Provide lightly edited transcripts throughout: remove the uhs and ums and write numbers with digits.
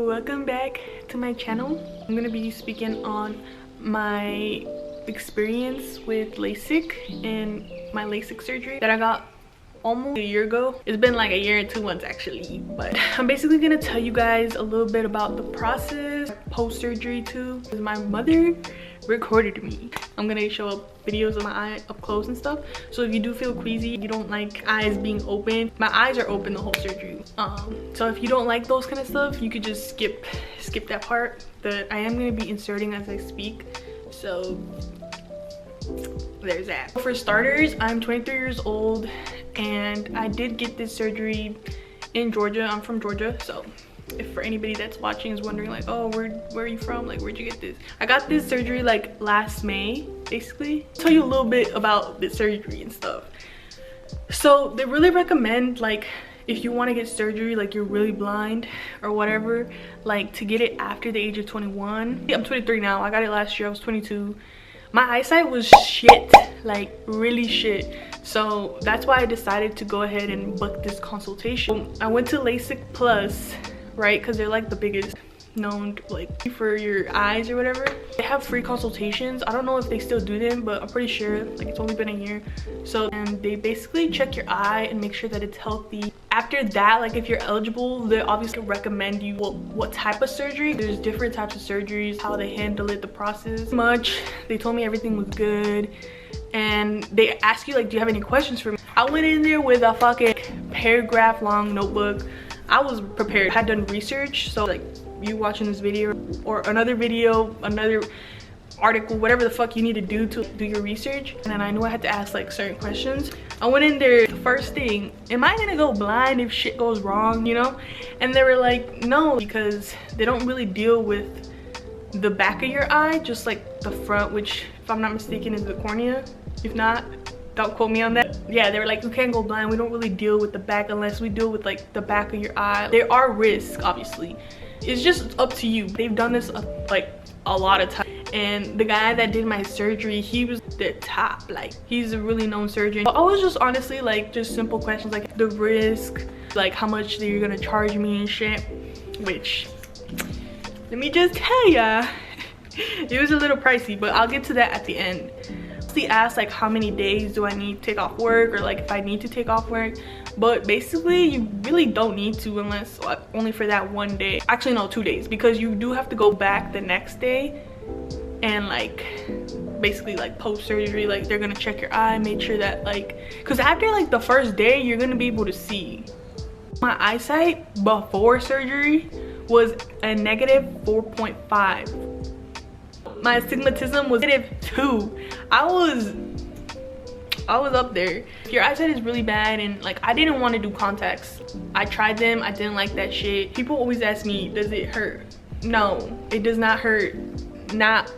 Welcome back to my channel. I'm gonna be speaking on my experience with LASIK and my LASIK surgery that I got almost a year ago. It's been like a year and 2 months actually, but I'm basically gonna tell you guys a little bit about the process post-surgery too, because my mother recorded me. I'm gonna show up videos of my eye up close and stuff, so if you do feel queasy, you don't like eyes being open, my eyes are open the whole surgery, so if you don't like those kind of stuff, you could just skip that part that I am going to be inserting as I speak. So there's that. For starters, I'm 23 years old and I did get this surgery in Georgia. I'm from Georgia, so if for anybody that's watching is wondering like, oh, where are you from, like where'd you get this? I got this surgery like last May. Basically I'll tell you a little bit about the surgery and stuff. So they really recommend, like, if you want to get surgery, like you're really blind or whatever, like to get it after the age of 21. I'm 23 now. I got it last year. I was 22. My eyesight was shit, like really shit. So that's why I decided to go ahead and book this consultation. I went to LASIK Plus, right, because they're like the biggest known like for your eyes or whatever. They have free consultations. I don't know if they still do them, but I'm pretty sure, like it's only been a year. So, and they basically check your eye and make sure that it's healthy. After that, like if you're eligible, they obviously recommend you what type of surgery. There's different types of surgeries, how they handle it, the process. They told me everything was good, and they ask you like, do you have any questions for me? I went in there with a fucking paragraph long notebook. I was prepared. I had done research, so like you watching this video or another video, another article, whatever the fuck you need to do your research, and then I knew I had to ask like certain questions. I went in there, the first thing, am I gonna go blind if shit goes wrong, you know? And they were like, no, because they don't really deal with the back of your eye, just like the front, which if I'm not mistaken is the cornea. If not, don't quote me on that. Yeah, they were like, you can't go blind, we don't really deal with the back unless we deal with like the back of your eye. There are risks, obviously. It's just up to you. They've done this like a lot of times, and the guy that did my surgery, he was the top, like he's a really known surgeon. I was just honestly like just simple questions like the risk, like how much they're gonna charge me and shit, which let me just tell ya, it was a little pricey, but I'll get to that at the end. He asked like how many days do I need to take off work, or like if I need to take off work, but basically you really don't need to unless only for that one day. Actually no, 2 days, because you do have to go back the next day and like basically like post surgery, like they're gonna check your eye, make sure that like, because after like the first day you're gonna be able to see. My eyesight before surgery was a negative 4.5. my astigmatism was -2. I was up there. If your eyesight is really bad, and like I didn't want to do contacts. I tried them, I didn't like that shit. People always ask me, does it hurt? No, it does not hurt. Not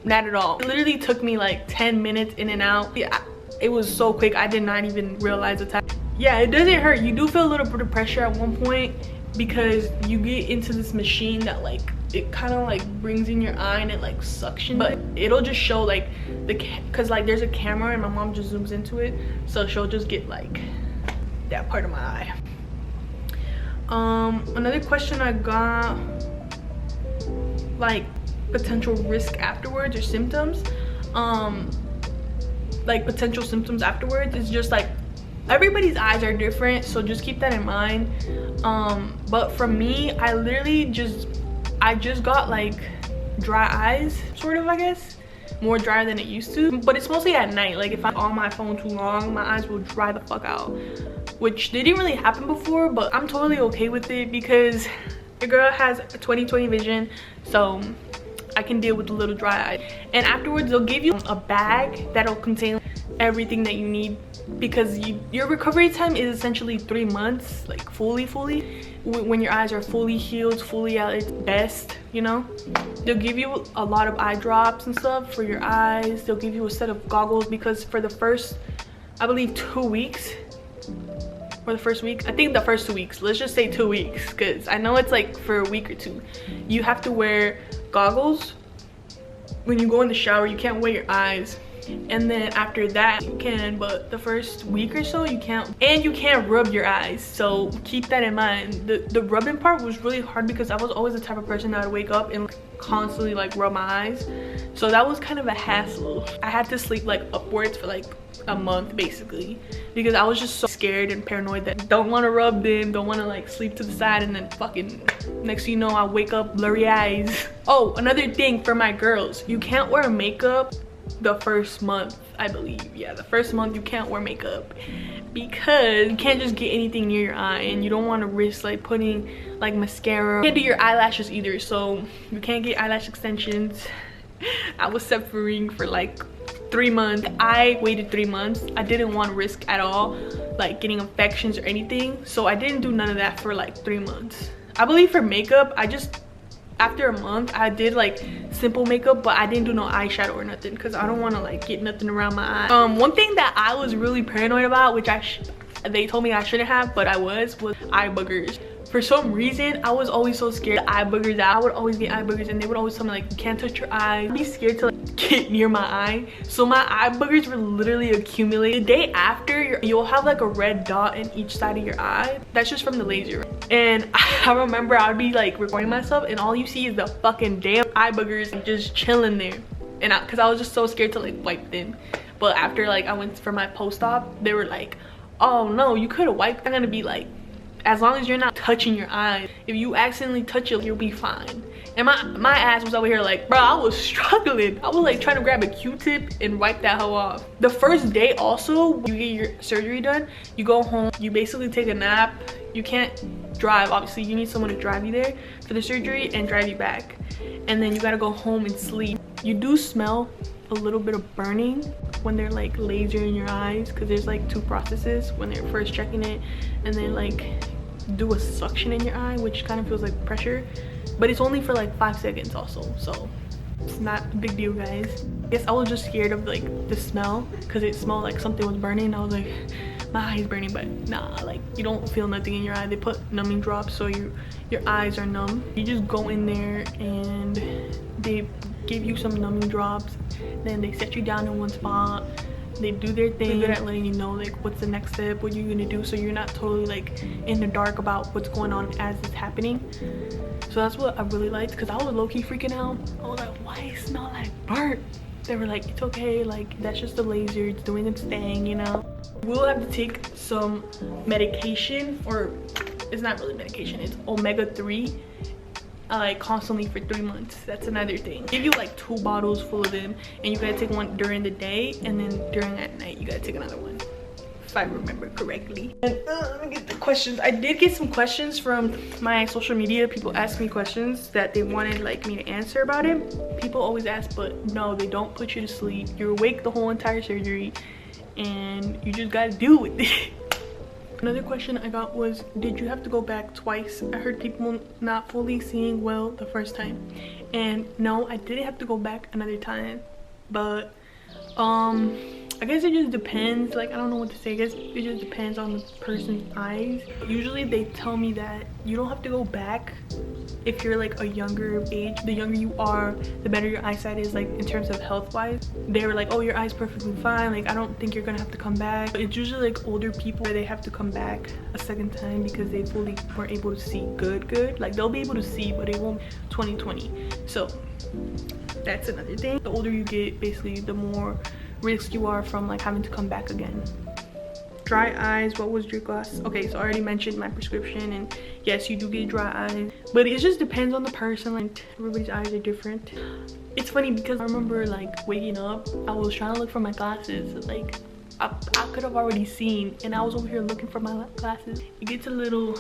at all. It literally took me like 10 minutes in and out. Yeah, it was so quick, I did not even realize the time. Yeah, it doesn't hurt. You do feel a little bit of pressure at one point because you get into this machine that like it kind of like brings in your eye and it like suction, but it'll just show like because like there's a camera and my mom just zooms into it, so she'll just get like that part of my eye. Another question I got, like potential risk afterwards or symptoms, like potential symptoms afterwards is just like everybody's eyes are different, so just keep that in mind. But for me, I just got like dry eyes, sort of, I guess, more dry than it used to, but it's mostly at night. Like if I'm on my phone too long, my eyes will dry the fuck out, which didn't really happen before, but I'm totally okay with it because your girl has a 20/20 vision, so I can deal with a little dry eye. And afterwards they'll give you a bag that'll contain everything that you need, because your recovery time is essentially 3 months, like fully when your eyes are fully healed, fully at its best, you know. They'll give you a lot of eye drops and stuff for your eyes. They'll give you a set of goggles, because for the first, I believe 2 weeks, or the first week, I think the first 2 weeks, let's just say 2 weeks, because I know it's like for a week or two, you have to wear goggles when you go in the shower. You can't wear your eyes and then after that you can, but the first week or so you can't. And you can't rub your eyes, so keep that in mind. The rubbing part was really hard because I was always the type of person that would wake up and constantly like rub my eyes, so that was kind of a hassle. I had to sleep like upwards for like a month basically, because I was just so scared and paranoid that don't want to rub them, don't want to like sleep to the side, and then fucking next thing you know I wake up blurry eyes. Oh, another thing for my girls, you can't wear makeup the first month, I believe. Yeah, the first month you can't wear makeup because you can't just get anything near your eye, and you don't want to risk like putting like mascara. You can't do your eyelashes either, so you can't get eyelash extensions. I was suffering for like 3 months. I waited 3 months. I didn't want to risk at all like getting infections or anything, so I didn't do none of that for like 3 months. I believe for makeup, I just, after a month I did like simple makeup, but I didn't do no eyeshadow or nothing because I don't want to like get nothing around my eye. One thing that I was really paranoid about, which they told me I shouldn't have, but I was eye boogers. For some reason I was always so scared of eye boogers. I would always get eye boogers, and they would always tell me like you can't touch your eye. I'd be scared to like get near my eye, so my eye boogers were literally accumulated. The day after, you'll have like a red dot in each side of your eye. That's just from the laser. And I remember I'd be like recording myself, and all you see is the fucking damn eye boogers just chilling there, and because I was just so scared to like wipe them. But after like I went for my post-op, they were like, oh no, you could have wiped. I'm gonna be like, as long as you're not touching your eye, if you accidentally touch it, you'll be fine. And my ass was over here like, bro, I was struggling. I was like trying to grab a Q-tip and wipe that hoe off. The first day also, you get your surgery done, you go home, you basically take a nap. You can't drive, obviously. You need someone to drive you there for the surgery and drive you back. And then you gotta go home and sleep. You do smell a little bit of burning when they're like lasering your eyes, because there's like 2 processes when they're first checking it, and then like do a suction in your eye, which kind of feels like pressure, but it's only for like 5 seconds also, so it's not a big deal, guys. I guess I was just scared of like the smell because it smelled like something was burning. I was like, my eye is burning, but nah, like you don't feel nothing in your eye. They put numbing drops so your eyes are numb. You just go in there and they give you some numbing drops, then they set you down in one spot. They do their thing. They're good at letting you know like what's the next step, what you're gonna do, so you're not totally like in the dark about what's going on as it's happening. So that's what I really liked, because I was low-key freaking out. I was like, why it smell like burnt? They were like, it's okay, like that's just the laser, it's doing its thing, you know. We'll have to take some medication, or it's not really medication, it's omega-3, like constantly for 3 months. That's another thing. Give you like 2 bottles full of them, and you gotta take one during the day, and then during at night you gotta take another one, if I remember correctly. And let me get the questions. I did get some questions from my social media. People asked me questions that they wanted like me to answer about it. People always ask, but no, they don't put you to sleep. You're awake the whole entire surgery, and you just gotta deal with it. Another question I got was, did you have to go back twice? I heard people not fully seeing well the first time, and no, I didn't have to go back another time, but I guess it just depends. Like, I don't know what to say. I guess it just depends on the person's eyes. Usually they tell me that you don't have to go back if you're like a younger age. The younger you are, the better your eyesight is, like in terms of health wise. They were like, oh, your eye's perfectly fine, like I don't think you're gonna have to come back. But it's usually like older people where they have to come back a second time because they fully were able to see good. Like they'll be able to see, but it won't 20/20. So that's another thing. The older you get, basically the more risk you are from like having to come back again. Dry eyes, what was your glasses? Okay, so I already mentioned my prescription, and yes, you do get dry eyes, but it just depends on the person. Like everybody's eyes are different. It's funny because I remember like waking up, I was trying to look for my glasses. Like I could have already seen, and I was over here looking for my glasses. It gets a little,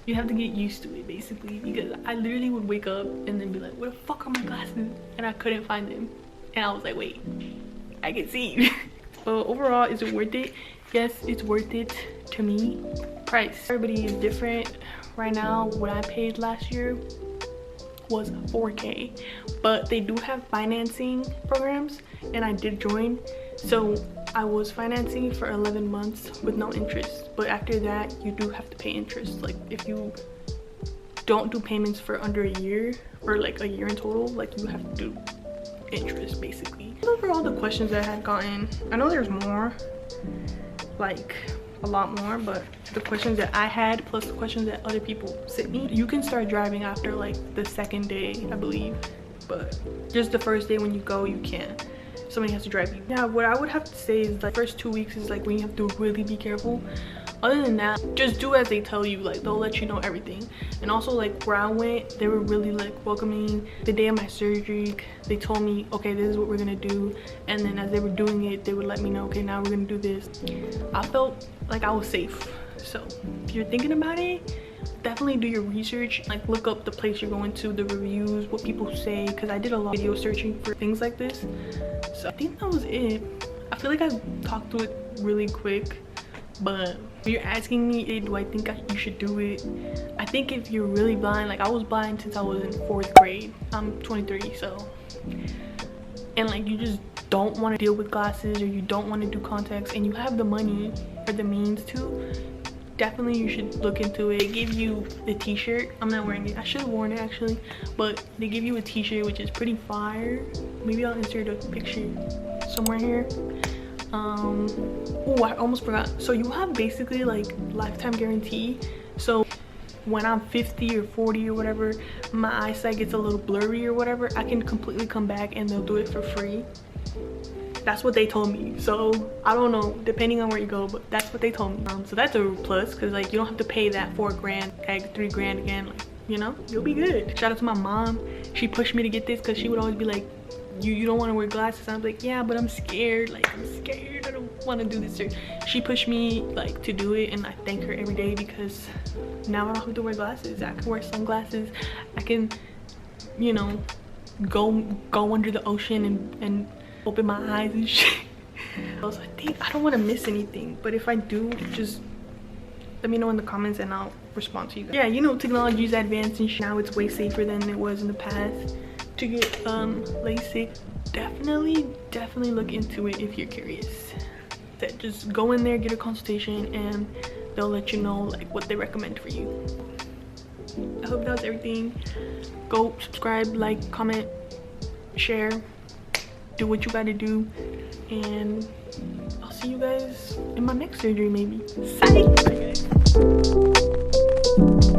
you have to get used to it basically, because I literally would wake up and then be like, where the fuck are my glasses? And I couldn't find them, and I was like, wait, I can see. But overall, is it worth it? Yes, it's worth it to me. Price, everybody is different. Right now, what I paid last year was $4K, but they do have financing programs, and I did join. So I was financing for 11 months with no interest, but after that you do have to pay interest. Like if you don't do payments for under a year, or like a year in total, like you have to do interest basically. Those were all the questions that I had gotten. I know there's more, like a lot more, but the questions that I had plus the questions that other people sent me. You can start driving after like the second day, I believe, but just the first day when you go, you can't. Somebody has to drive you. Yeah, what I would have to say is like first 2 weeks is like when you have to really be careful. Other than that, just do as they tell you. Like they'll let you know everything. And also like where I went, they were really like welcoming. The day of my surgery, they told me, okay, this is what we're gonna do. And then as they were doing it, they would let me know, okay, now we're gonna do this. I felt like I was safe. So if you're thinking about it, definitely do your research. Like look up the place you're going to, the reviews, what people say, because I did a lot of video searching for things like this. So I think that was it. I feel like I talked to it really quick, but if you're asking me, hey, do I think you should do it? I think if you're really blind, like I was blind since I was in 4th grade. I'm 23, so, and like you just don't want to deal with glasses, or you don't want to do contacts, and you have the money or the means to, definitely you should look into it. They give you the t-shirt. I'm not wearing it. I should have worn it actually, but they give you a t-shirt which is pretty fire. Maybe I'll insert a picture somewhere here. Oh, I almost forgot. So you have basically like lifetime guarantee. So when I'm 50 or 40 or whatever, my eyesight gets a little blurry or whatever, I can completely come back and they'll do it for free. That's what they told me. So I don't know, depending on where you go, but that's what they told me. So that's a plus, because like you don't have to pay that 4 grand, like 3 grand again. Like, you know, you'll be good. Shout out to my mom. She pushed me to get this because she would always be like, you don't want to wear glasses. I'm like, yeah, but I'm scared. Like I'm scared. I don't want to do this. She pushed me like to do it, and I thank her every day because now I don't have to wear glasses. I can wear sunglasses. I can, you know, go under the ocean and open my eyes and shit. So I think I don't want to miss anything, but if I do, just let me know in the comments and I'll respond to you guys. Yeah, you know, technology is advanced and now it's way safer than it was in the past to get LASIK. Definitely look into it if you're curious. That just go in there, get a consultation, and they'll let you know like what they recommend for you. I hope that was everything. Go subscribe, like, comment, share, do what you gotta do, and I'll see you guys in my next surgery maybe. Bye guys.